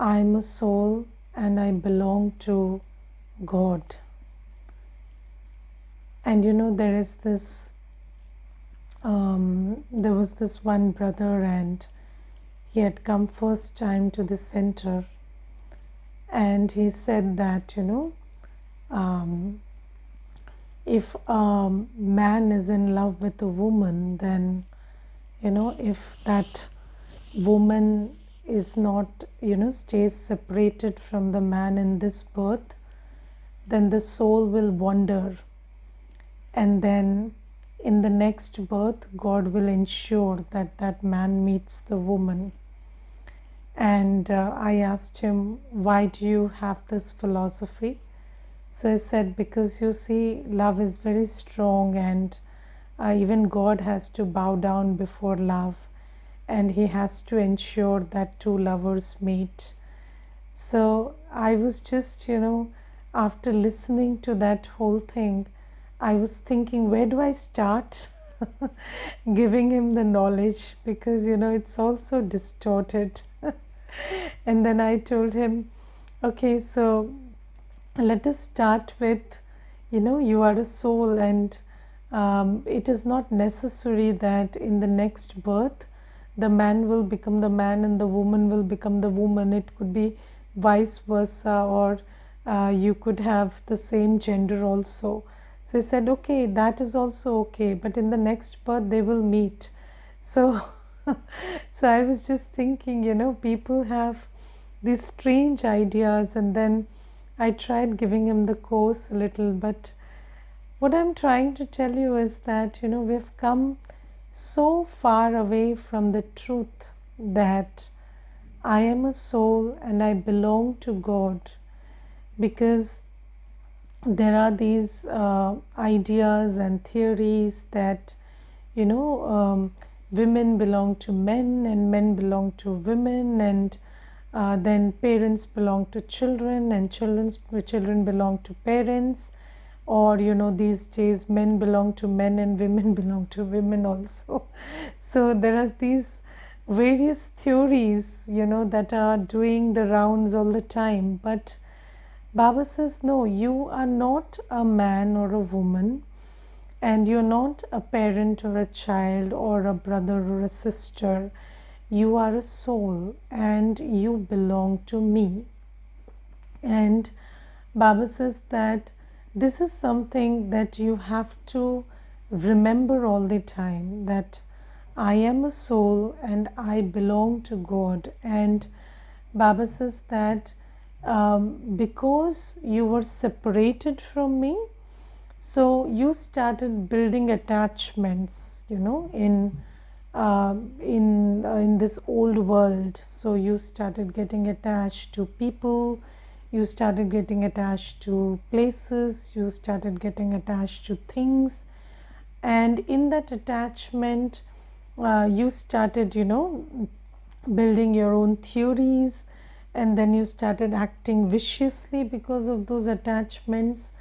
I'm a soul and I belong to God. And there is this, there was this one brother, and he had come first time to the center, and he said that, um, if a man is in love with a woman, then, if that woman is not, stays separated from the man in this birth, then the soul will wander, and then in the next birth God will ensure that that man meets the woman. And I asked him, why do you have this philosophy? So I said, because you see, love is very strong, and even God has to bow down before love, and he has to ensure that two lovers meet. So I was just, after listening to that whole thing, I was thinking, where do I start giving him the knowledge? Because, it's also distorted. And then I told him, okay, so let us start with, you are a soul, and it is not necessary that in the next birth the man will become the man and the woman will become the woman. It could be vice versa, or you could have the same gender also. So he said, okay, that is also okay, but in the next birth they will meet. So so I was just thinking, people have these strange ideas, and then I tried giving him the course a little. But what I'm trying to tell you is that, we've come so far away from the truth that I am a soul and I belong to God, because there are these ideas and theories that, women belong to men and men belong to women, and then parents belong to children and children belong to parents, or these days men belong to men and women belong to women also. So there are these various theories, that are doing the rounds all the time. But Baba says, no, you are not a man or a woman, and you're not a parent or a child or a brother or a sister. You are a soul and you belong to me. And Baba says that this is something that you have to remember all the time, that I am a soul and I belong to God. And Baba says that because you were separated from me, so you started building attachments, in this old world. So you started getting attached to people, you started getting attached to places, you started getting attached to things, and in that attachment you started, building your own theories, and then you started acting viciously because of those attachments.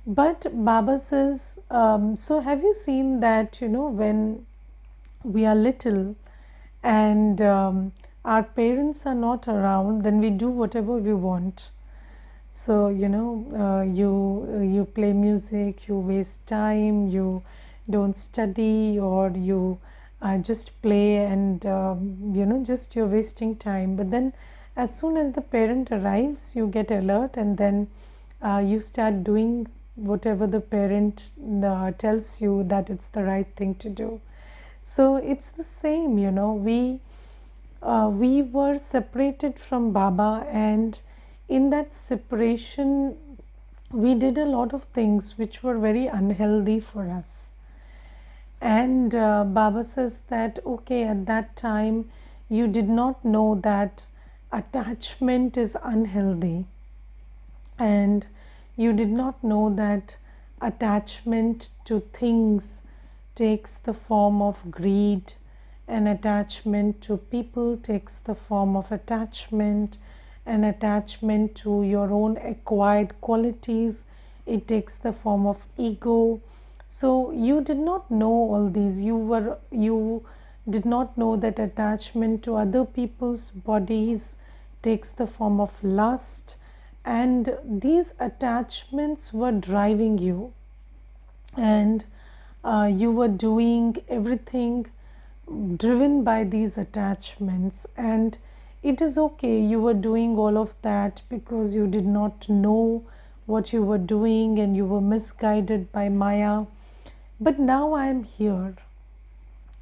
But Baba says, so have you seen that, when we are little and our parents are not around, then we do whatever we want. So, you play music, you waste time, you don't study, or you just play, and, just you're wasting time. But then as soon as the parent arrives, you get alert, and then you start doing whatever the parent tells you that it's the right thing to do. So it's the same, we were separated from Baba, and in that separation we did a lot of things which were very unhealthy for us. And Baba says that, okay, at that time you did not know that attachment is unhealthy, and you did not know that attachment to things takes the form of greed, and attachment to people takes the form of attachment, and attachment to your own acquired qualities, it takes the form of ego. So you did not know all these. You did not know that attachment to other people's bodies takes the form of lust, and these attachments were driving you, and you were doing everything driven by these attachments. And it is okay, you were doing all of that because you did not know what you were doing and you were misguided by Maya. But now I am here,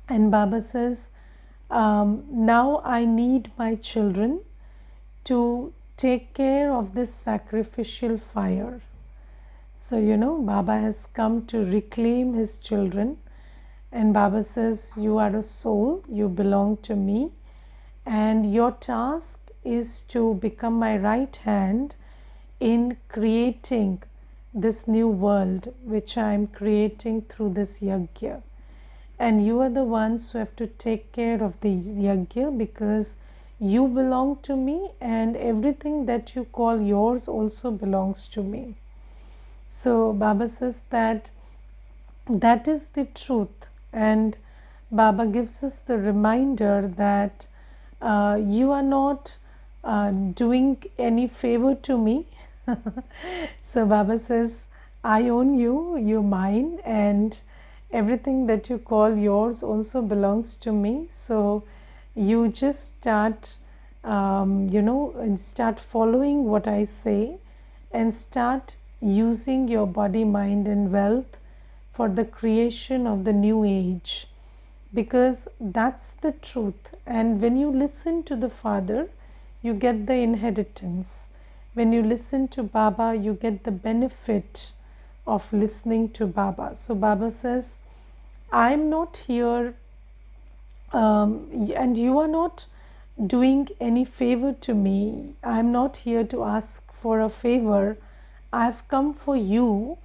and Baba says, now I need my children to take care of this sacrificial fire. So, Baba has come to reclaim his children, and Baba says, you are a soul, you belong to me, and your task is to become my right hand in creating this new world which I am creating through this yajna. And you are the ones who have to take care of the yajna, because you belong to me, and everything that you call yours also belongs to me. So Baba says that is the truth, and Baba gives us the reminder that you are not doing any favor to me. So Baba says, I own you, you're mine, and everything that you call yours also belongs to me. So you just start, start following what I say, and start using your body, mind, and wealth for the creation of the new age, because that's the truth. And when you listen to the Father, you get the inheritance. When you listen to Baba, you get the benefit of listening to Baba. So Baba says, I'm not here, and you are not doing any favor to me. I'm not here to ask for a favor. I've come for you,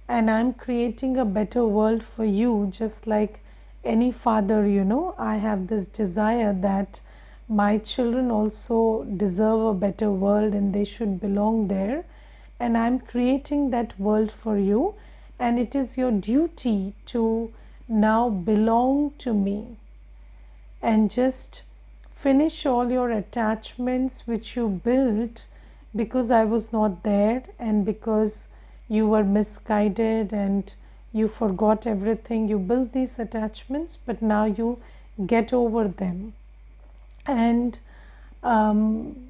and I'm creating a better world for you, just like any father. I have this desire that my children also deserve a better world and they should belong there, and I'm creating that world for you, and it is your duty to now belong to me and just finish all your attachments which you built because I was not there, and because you were misguided and you forgot everything. You built these attachments, but now you get over them. And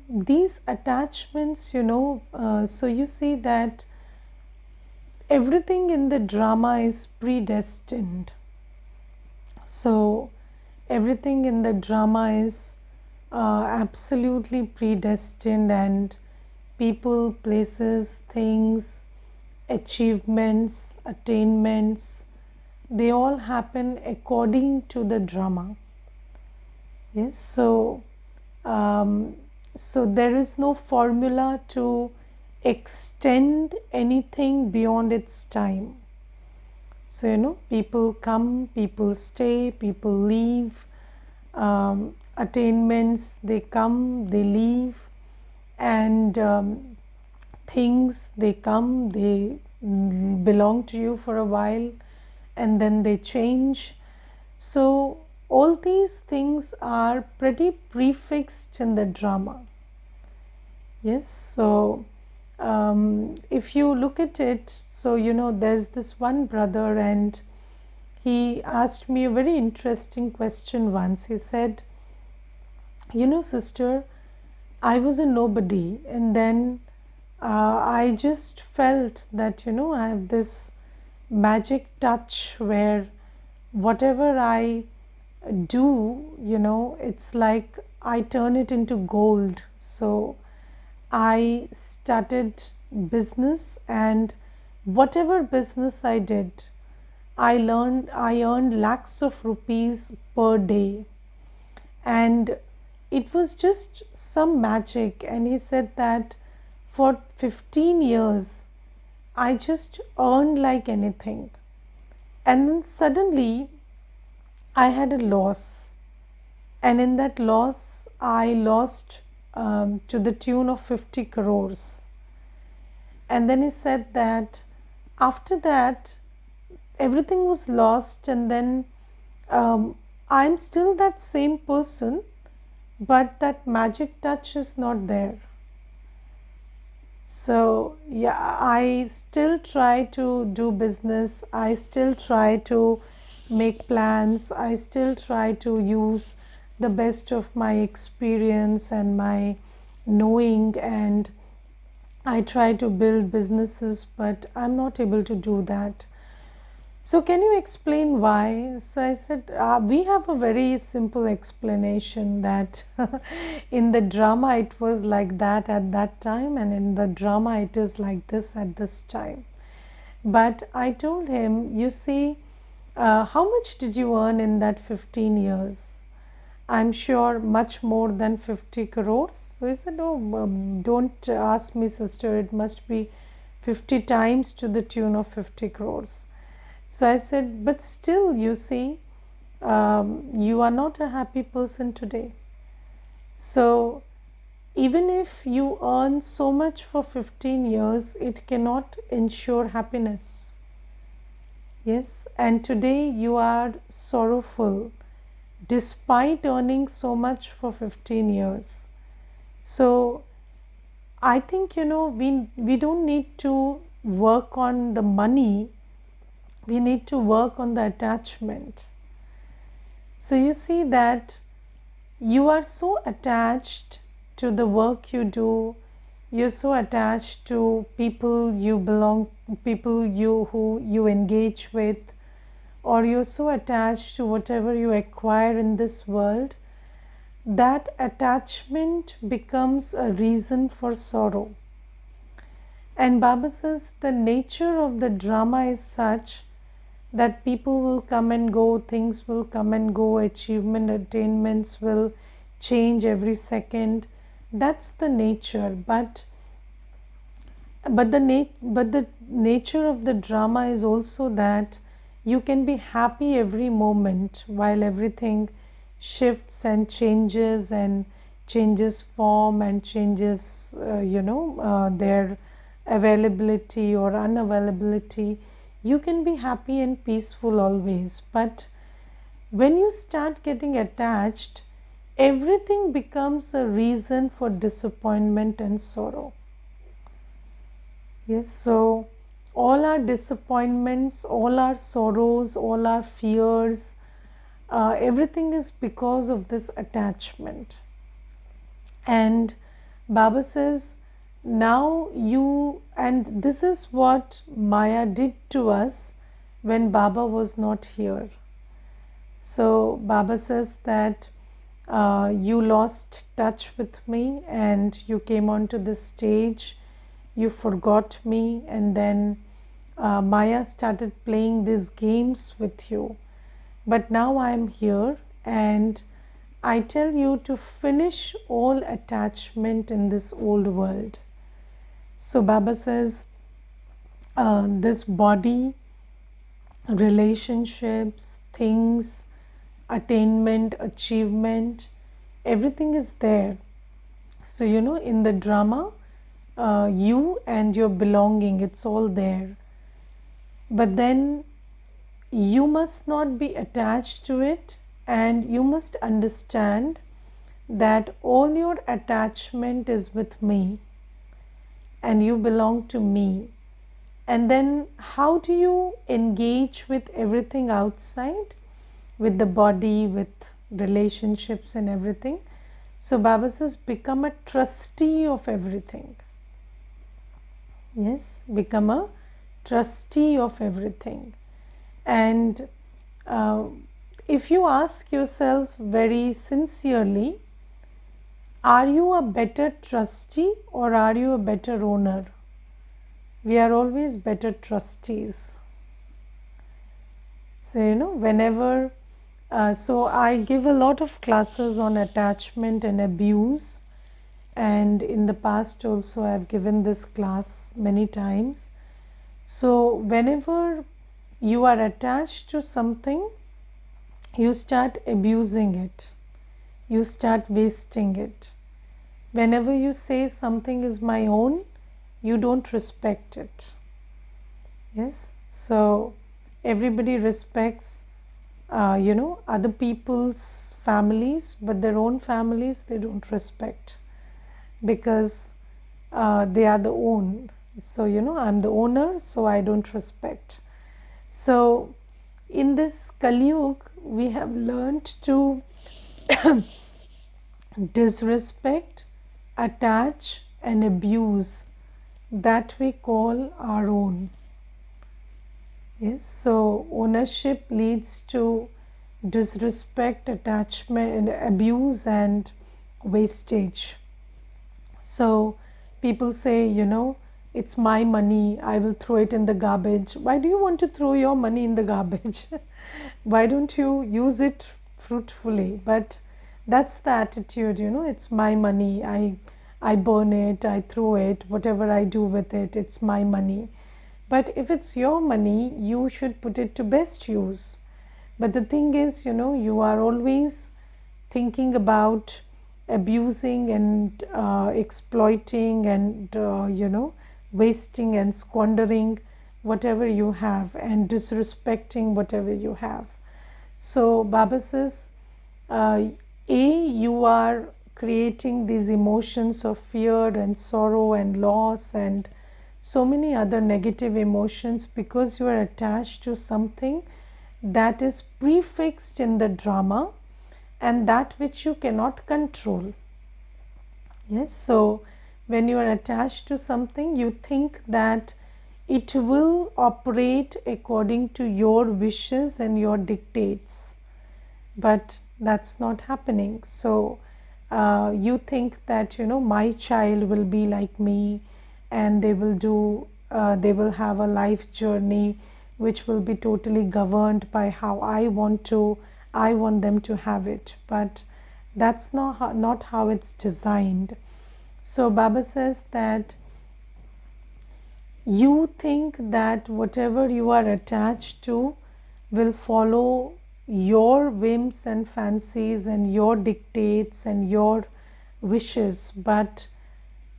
these attachments, so you see that everything in the drama is predestined. So everything in the drama is absolutely predestined, and people, places, things, achievements, attainments, they all happen according to the drama. Yes, so there is no formula to extend anything beyond its time. So people come, people stay, people leave, attainments, they come, they leave, and things, they come, they belong to you for a while, and then they change. So all these things are pretty prefixed in the drama. Yes, so if you look at it, so there's this one brother, and he asked me a very interesting question once. He said, sister, I was a nobody, and then I just felt that I have this magic touch where whatever I do, it's like I turn it into gold. So I started business, and whatever business I did, I earned lakhs of rupees per day, and it was just some magic. And he said that for 15 years I just earned like anything, and then suddenly I had a loss, and in that loss I lost to the tune of 50 crores. And then he said that after that everything was lost, and then I'm still that same person, but that magic touch is not there. So yeah, I still try to do business, I still try to make plans, I still try to use the best of my experience and my knowing, and I try to build businesses, but I'm not able to do that. So, can you explain why? So, I said, we have a very simple explanation that in the drama it was like that at that time, and in the drama it is like this at this time. But I told him, you see, how much did you earn in that 15 years? I'm sure much more than 50 crores. So he said, oh, don't ask me, sister, it must be 50 times to the tune of 50 crores. So I said, but still, you see, you are not a happy person today. So even if you earn so much for 15 years, it cannot ensure happiness. Yes, and today you are sorrowful despite earning so much for 15 years. So I think, we don't need to work on the money, we need to work on the attachment. So you see that you are so attached to the work you do, you're so attached to people you belong, people who you engage with, or you're so attached to whatever you acquire in this world, that attachment becomes a reason for sorrow. And Baba says the nature of the drama is such that people will come and go, things will come and go, attainments will change every second. That's the nature. But the nature of the drama is also that you can be happy every moment while everything shifts and changes form and changes their availability or unavailability. You can be happy and peaceful always, but when you start getting attached, everything becomes a reason for disappointment and sorrow. Yes, so all our disappointments, all our sorrows, all our fears, everything is because of this attachment. And Baba says, now and this is what Maya did to us when Baba was not here. So Baba says that you lost touch with me and you came onto the stage, you forgot me, and then Maya started playing these games with you. But now I am here and I tell you to finish all attachment in this old world. So Baba says this body, relationships, things, attainment, achievement, everything is there. So in the drama, you and your belonging, it's all there. But then you must not be attached to it, and you must understand that all your attachment is with me and you belong to me. And then how do you engage with everything outside, with the body, with relationships and everything? So Baba says, become a trustee of everything. Yes, become a trustee of everything. And if you ask yourself very sincerely, are you a better trustee or are you a better owner? We are always better trustees. So, whenever, so I give a lot of classes on attachment and abuse. And in the past also I have given this class many times. So, whenever you are attached to something, you start abusing it, you start wasting it. Whenever you say something is my own, you don't respect it. Yes, so everybody respects other people's families, but their own families they don't respect, because they are the own. So, I'm the owner, so I don't respect. So, in this Kali Yuga, we have learned to disrespect, attach, and abuse that we call our own. Yes, so ownership leads to disrespect, attachment, and abuse and wastage. So people say, it's my money, I will throw it in the garbage. Why do you want to throw your money in the garbage? Why don't you use it fruitfully? But that's the attitude, it's my money. I burn it, I throw it, whatever I do with it, it's my money. But if it's your money, you should put it to best use. But the thing is, you are always thinking about abusing and exploiting and, wasting and squandering whatever you have and disrespecting whatever you have. So Baba says, you are creating these emotions of fear and sorrow and loss and so many other negative emotions because you are attached to something that is prefixed in the drama and that which you cannot control. Yes, so when you are attached to something, you think that it will operate according to your wishes and your dictates, but that's not happening. So you think that my child will be like me and they will have a life journey which will be totally governed by how I want them to have it, but that's not how it's designed. So Baba says that you think that whatever you are attached to will follow your whims and fancies and your dictates and your wishes, but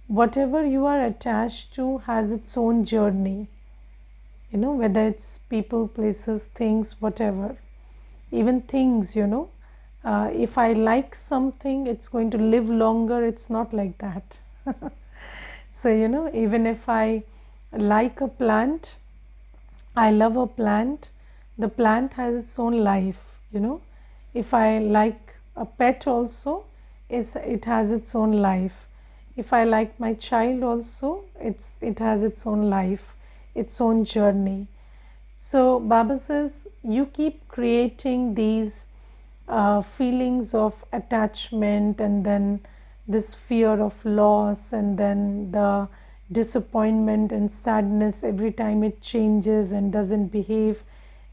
whatever you are attached to has its own journey, whether it's people, places, things, whatever. Even things, if I like something, it's going to live longer. It's not like that. So, even if I like a plant, I love a plant, the plant has its own life, If I like a pet also, it has its own life. If I like my child also, it has its own life, its own journey. So Baba says, you keep creating these feelings of attachment and then this fear of loss and then the disappointment and sadness every time it changes and doesn't behave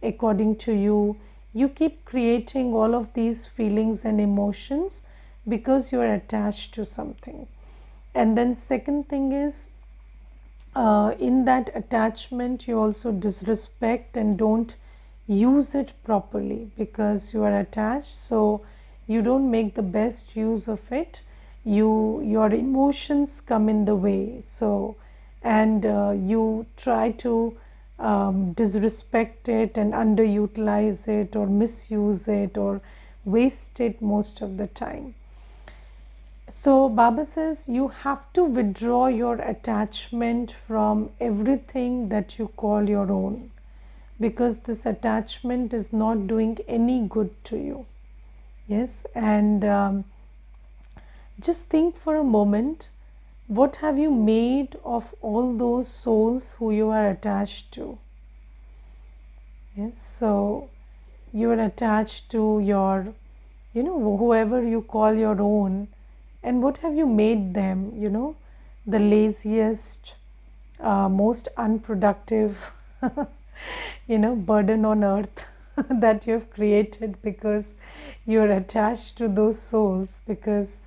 according to you. You keep creating all of these feelings and emotions because you are attached to something. And then second thing is, in that attachment you also disrespect and don't use it properly because you are attached, so you don't make the best use of it. Your emotions come in the way, so and you try to disrespect it and underutilize it or misuse it or waste it most of the time. So Baba says you have to withdraw your attachment from everything that you call your own, because this attachment is not doing any good to you. Yes, and just think for a moment, what have you made of all those souls who you are attached to? Yes, so you are attached to your, whoever you call your own. And what have you made them? The laziest, most unproductive, burden on earth that you have created because you are attached to those souls, because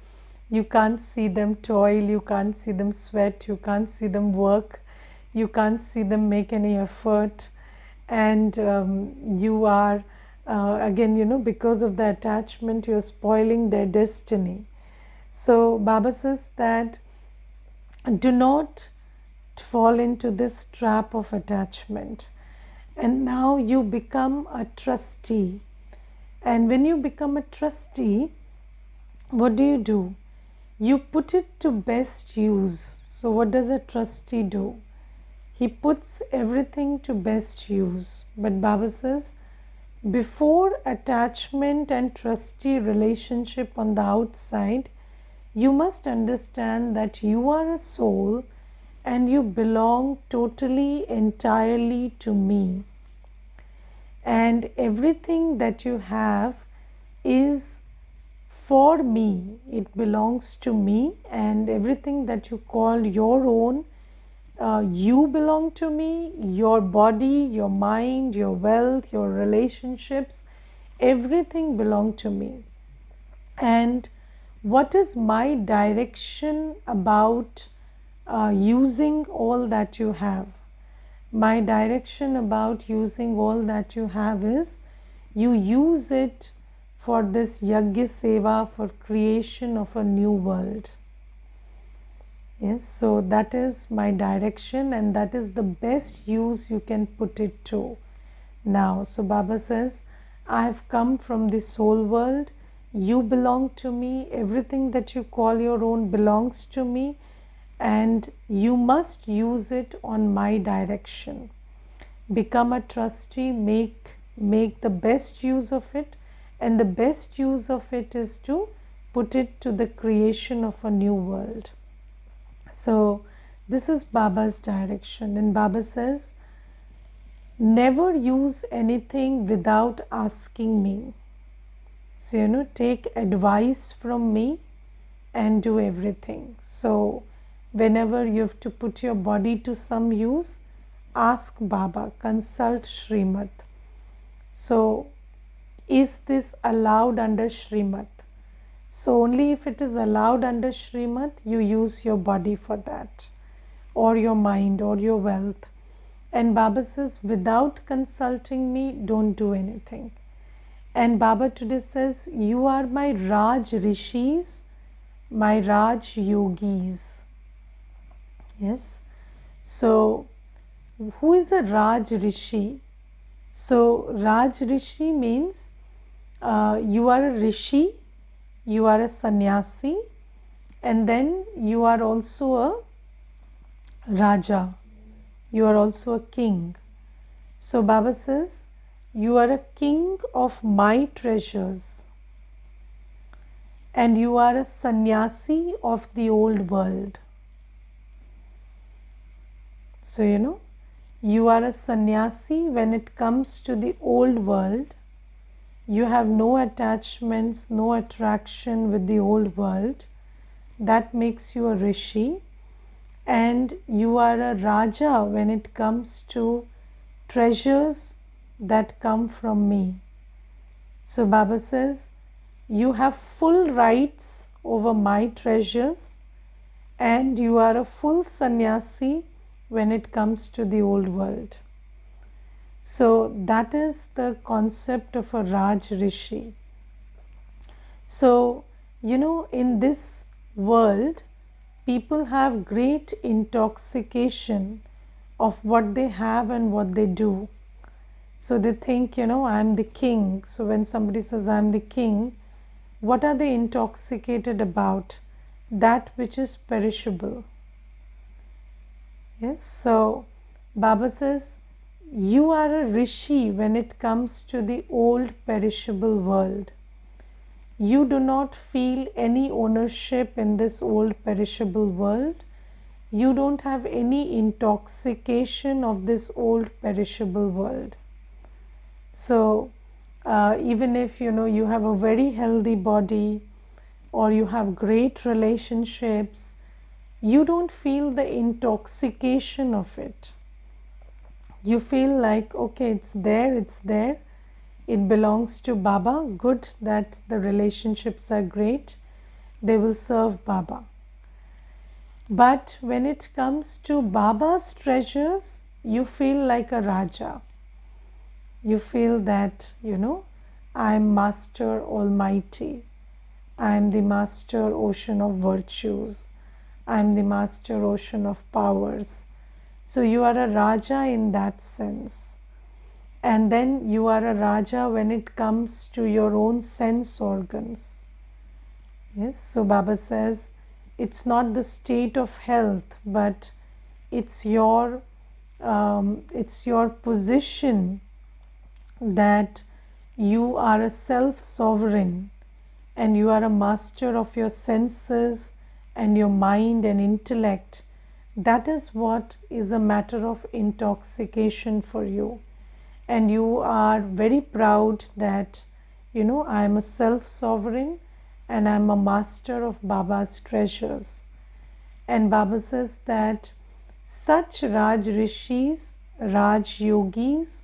you can't see them toil, you can't see them sweat, you can't see them work, you can't see them make any effort, and you are again, because of the attachment, you're spoiling their destiny. So Baba says that do not fall into this trap of attachment. And now you become a trustee. And when you become a trustee, what do? You put it to best use. So what does a trustee do? He puts everything to best use. But Baba says, before attachment and trustee relationship on the outside, you must understand that you are a soul and you belong totally, entirely to me. And everything that you have is for me. It belongs to me, and everything that you call your own, you belong to me. Your body, your mind, your wealth, your relationships, everything belong to me. And what is my direction about using all that you have? My direction about using all that you have is you use it for this Yajna Seva, for creation of a new world. Yes, so that is my direction, and that is the best use you can put it to. Now, so Baba says, I have come from the soul world, you belong to me, everything that you call your own belongs to me, and you must use it on my direction. Become a trustee, make the best use of it, and the best use of it is to put it to the creation of a new world. So this is Baba's direction, and Baba says, never use anything without asking me. So, take advice from me and do everything. So whenever you have to put your body to some use, ask Baba, consult Srimad. So is this allowed under Srimad? So only if it is allowed under Srimad, you use your body for that, or your mind, or your wealth. And Baba says, without consulting me, don't do anything. And Baba today says, you are my Rajrishis, my Raj Yogis. Yes. So who is a Rajrishi? So Rajrishi means you are a rishi, you are a sannyasi, and then you are also a Raja. You are also a king. So Baba says, you are a king of my treasures, and you are a sannyasi of the old world. So you are a sannyasi when it comes to the old world. You have no attachments, no attraction with the old world. That makes you a rishi. And you are a Raja when it comes to treasures that come from me. So Baba says, you have full rights over my treasures, and you are a full sannyasi when it comes to the old world. So that is the concept of a Rajrishi. So, in this world, people have great intoxication of what they have and what they do. So they think, I'm the king. So when somebody says, I'm the king, what are they intoxicated about? That which is perishable. Yes, so Baba says, you are a rishi when it comes to the old perishable world. You do not feel any ownership in this old perishable world. You don't have any intoxication of this old perishable world. So even if you have a very healthy body, or you have great relationships, you don't feel the intoxication of it. You feel like, okay, it's there, it belongs to Baba. Good that the relationships are great, they will serve Baba. But when it comes to Baba's treasures, you feel like a Raja. You feel that, I am Master Almighty. I am the Master Ocean of Virtues. I am the Master Ocean of Powers. So you are a Raja in that sense. And then you are a Raja when it comes to your own sense organs. Yes, so Baba says it's not the state of health, but it's your position that you are a self-sovereign and you are a master of your senses and your mind and intellect. That is what is a matter of intoxication for you. And you are very proud that, I am a self-sovereign and I am a master of Baba's treasures. And Baba says that such Rajrishis, Raj Yogis,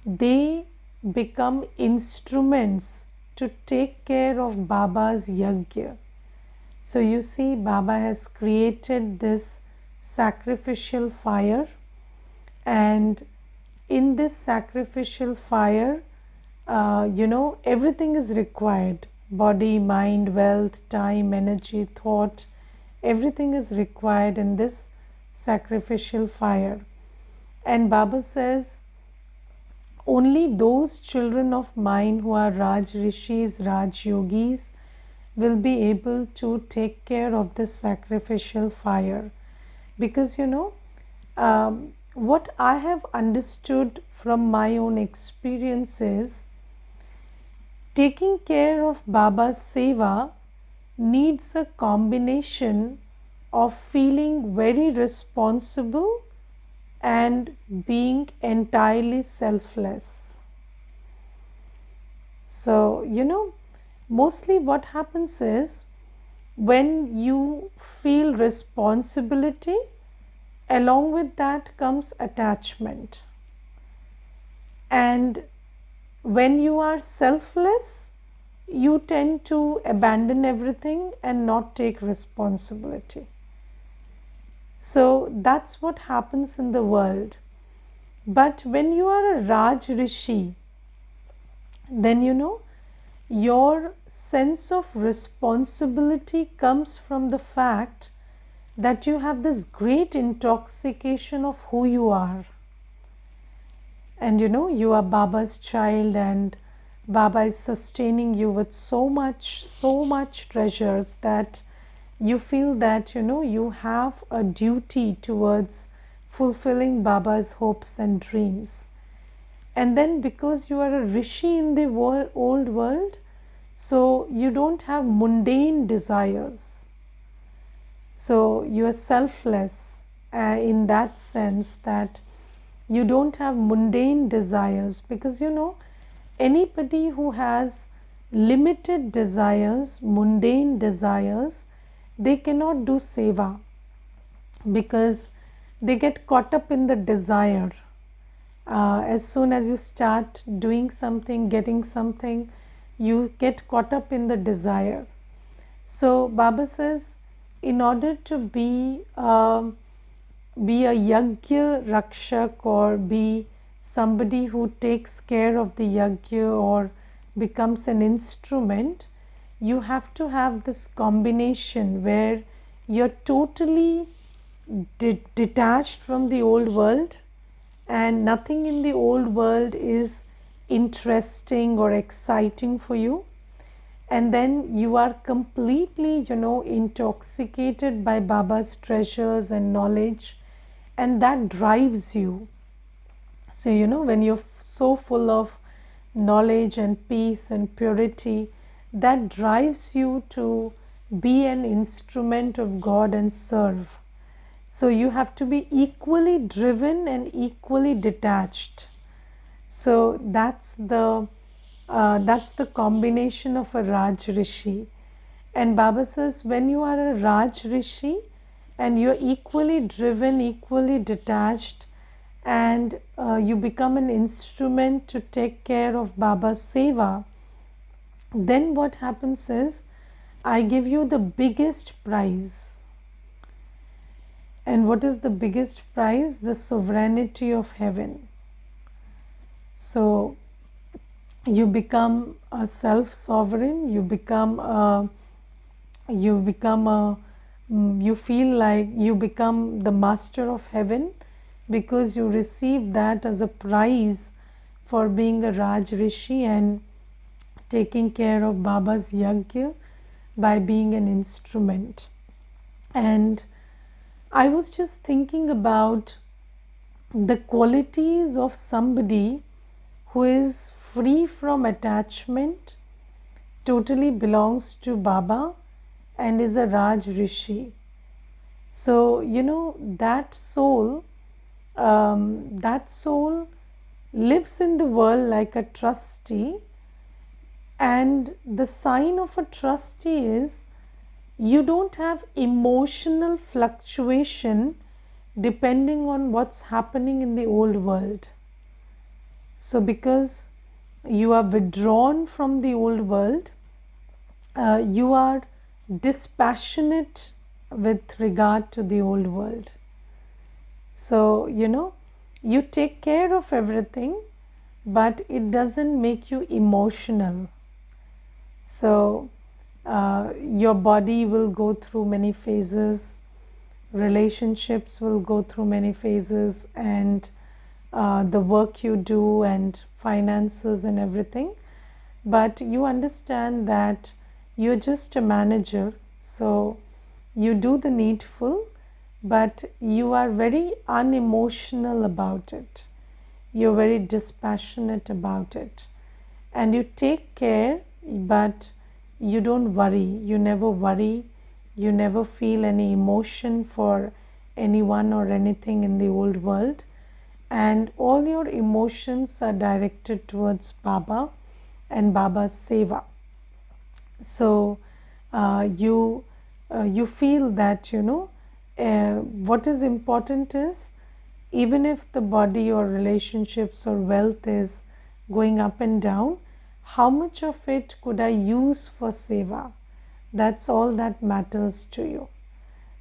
they become instruments to take care of Baba's yajna. So you see, Baba has created this sacrificial fire, and in this sacrificial fire, everything is required. Body, mind, wealth, time, energy, thought, everything is required in this sacrificial fire. And Baba says, only those children of mine who are Raj Rishis, Raj Yogis will be able to take care of this sacrificial fire. Because what I have understood from my own experience is taking care of Baba's seva needs a combination of feeling very responsible and being entirely selfless. So, mostly what happens is when you feel responsibility, along with that comes attachment. And when you are selfless, you tend to abandon everything and not take responsibility. So that's what happens in the world. But when you are a Raj Rishi, then your sense of responsibility comes from the fact that you have this great intoxication of who you are. And you are Baba's child, and Baba is sustaining you with so much treasures that you feel that you have a duty towards fulfilling Baba's hopes and dreams. And then because you are a rishi in the old world, so you don't have mundane desires. So you are selfless in that sense that you don't have mundane desires, because anybody who has limited desires, mundane desires, they cannot do seva because they get caught up in the desire. As soon as you start doing something, getting something, you get caught up in the desire. So Baba says, in order to be a yajna rakshak or be somebody who takes care of the yajna or becomes an instrument, you have to have this combination where you're totally detached from the old world and nothing in the old world is interesting or exciting for you, and then you are completely intoxicated by Baba's treasures and knowledge, and that drives you. So when you're so full of knowledge and peace and purity, that drives you to be an instrument of God and serve. So you have to be equally driven and equally detached. So that's the combination of a Raj Rishi. And Baba says, when you are a Raj Rishi and you're equally driven, equally detached, and you become an instrument to take care of Baba's seva, then what happens is, I give you the biggest prize. And what is the biggest prize? The sovereignty of heaven. So you become a self-sovereign, you feel like you become the master of heaven because you receive that as a prize for being a Rajrishi and taking care of Baba's yajna by being an instrument. And I was just thinking about the qualities of somebody who is free from attachment, totally belongs to Baba, and is a Rajrishi. So, that soul lives in the world like a trustee, and the sign of a trustee is you don't have emotional fluctuation depending on what's happening in the old world. So because you are withdrawn from the old world, you are dispassionate with regard to the old world. So, you take care of everything, but it doesn't make you emotional. So, your body will go through many phases, relationships will go through many phases, and the work you do and finances and everything. But you understand that you're just a manager, so you do the needful, but you are very unemotional about it. You're very dispassionate about it. And you take care, but you don't worry. You never worry. You never feel any emotion for anyone or anything in the old world. And all your emotions are directed towards Baba and Baba's seva. So you feel that what is important is, even if the body or relationships or wealth is going up and down, how much of it could I use for seva? That's all that matters to you.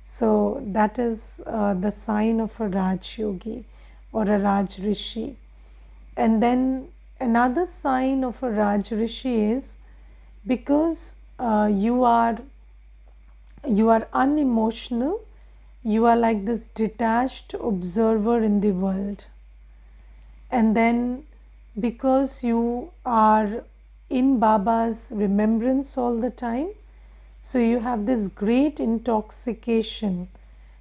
So that is the sign of a Raj Yogi or a Rajrishi. And then another sign of a Rajrishi is, because you are unemotional, you are like this detached observer in the world. And then because you are in Baba's remembrance all the time, so you have this great intoxication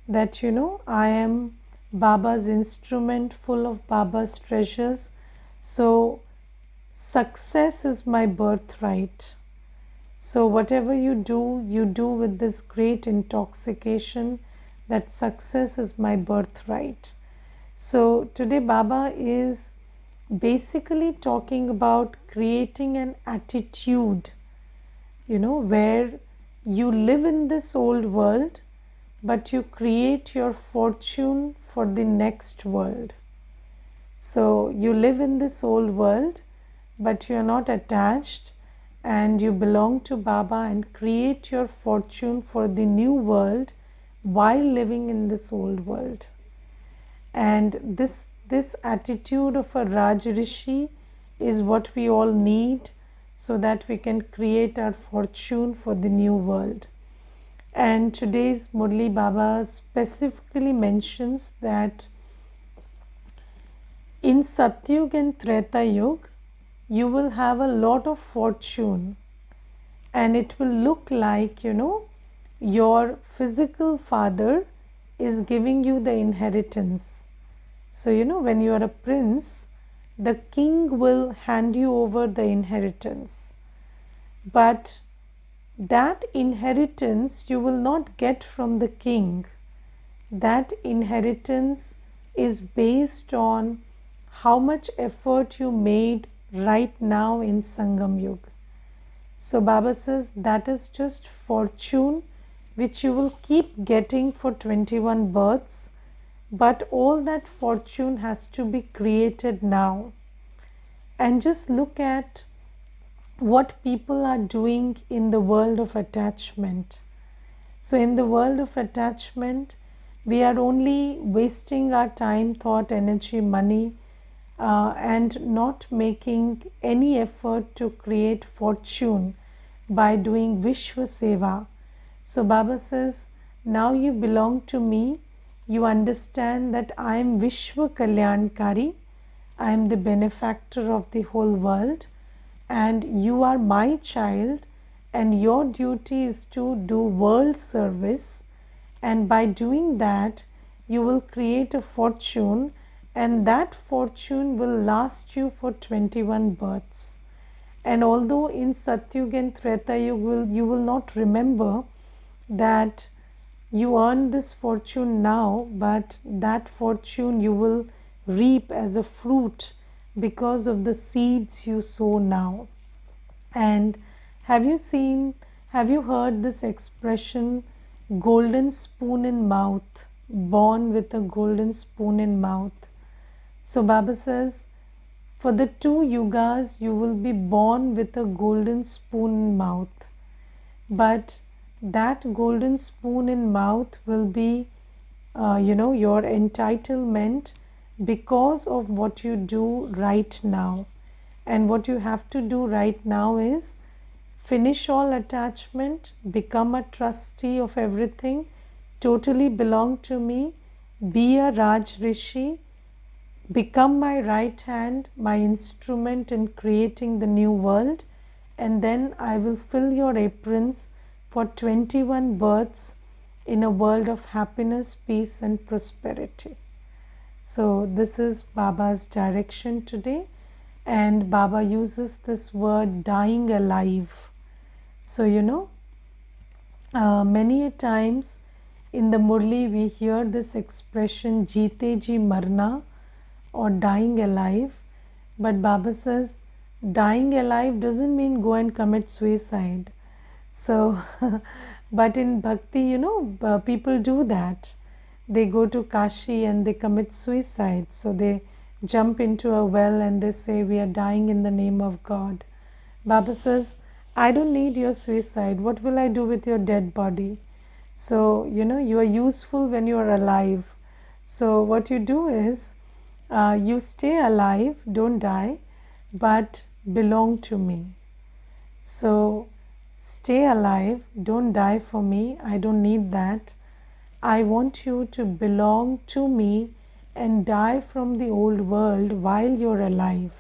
that I am Baba's instrument, full of Baba's treasures. So success is my birthright. So whatever you do with this great intoxication that success is my birthright. So today Baba is basically talking about creating an attitude, where you live in this old world, but you create your fortune for the next world. So you live in this old world, but you are not attached, and you belong to Baba and create your fortune for the new world while living in this old world. And this attitude of a Rajrishi is what we all need, so that we can create our fortune for the new world. And today's Murli Baba specifically mentions that in Satyug and Treta Yuga, you will have a lot of fortune, and it will look like, your physical father is giving you the inheritance. So, when you are a prince, the king will hand you over the inheritance. But that inheritance you will not get from the king. That inheritance is based on how much effort you made right now in Sangam Yuga. So Baba says that is just fortune which you will keep getting for 21 births, but all that fortune has to be created now. And just look at what people are doing in the world of attachment. So in the world of attachment, we are only wasting our time, thought, energy, money, and not making any effort to create fortune by doing Vishwa Seva. So Baba says, now you belong to me, you understand that I am Vishwa Kalyankari, I am the benefactor of the whole world, and you are my child, and your duty is to do world service, and by doing that you will create a fortune, and that fortune will last you for 21 births. And although in Satyug and Treta you will not remember that you earn this fortune now, but that fortune you will reap as a fruit because of the seeds you sow now. And have you heard this expression, golden spoon in mouth, born with a golden spoon in mouth? So Baba says, for the 2 yugas, you will be born with a golden spoon in mouth. But that golden spoon in mouth will be, your entitlement because of what you do right now. And what you have to do right now is finish all attachment, become a trustee of everything, totally belong to me, be a Rajrishi, become my right hand, my instrument in creating the new world, and then I will fill your aprons for 21 births in a world of happiness, peace, and prosperity. So this is Baba's direction today, and Baba uses this word dying alive. So many a times in the Murli we hear this expression Jeete ji marna, or dying alive, but Baba says dying alive doesn't mean go and commit suicide. So but in bhakti, people do that. They go to Kashi and they commit suicide. So they jump into a well and they say, we are dying in the name of God. Baba says, I don't need your suicide. What will I do with your dead body? So, you are useful when you are alive. So what you do is, you stay alive, don't die, but belong to me. So stay alive, don't die for me, I don't need that. I want you to belong to me and die from the old world while you're alive.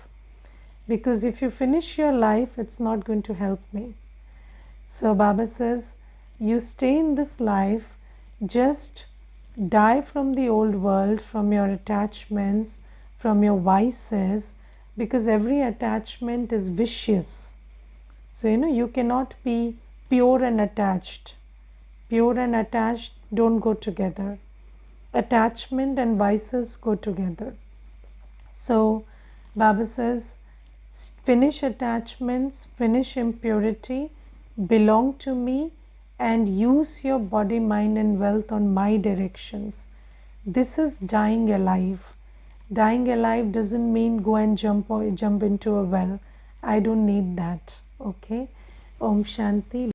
Because if you finish your life, it's not going to help me. So Baba says, you stay in this life, just die from the old world, from your attachments, from your vices, because every attachment is vicious. So, you cannot be pure and attached. Pure and attached don't go together. Attachment and vices go together. So, Baba says, finish attachments, finish impurity, belong to me, and use your body, mind, and wealth on my directions. This is dying alive. Dying alive doesn't mean go and jump into a well. I don't need that. Okay. Om Shanti.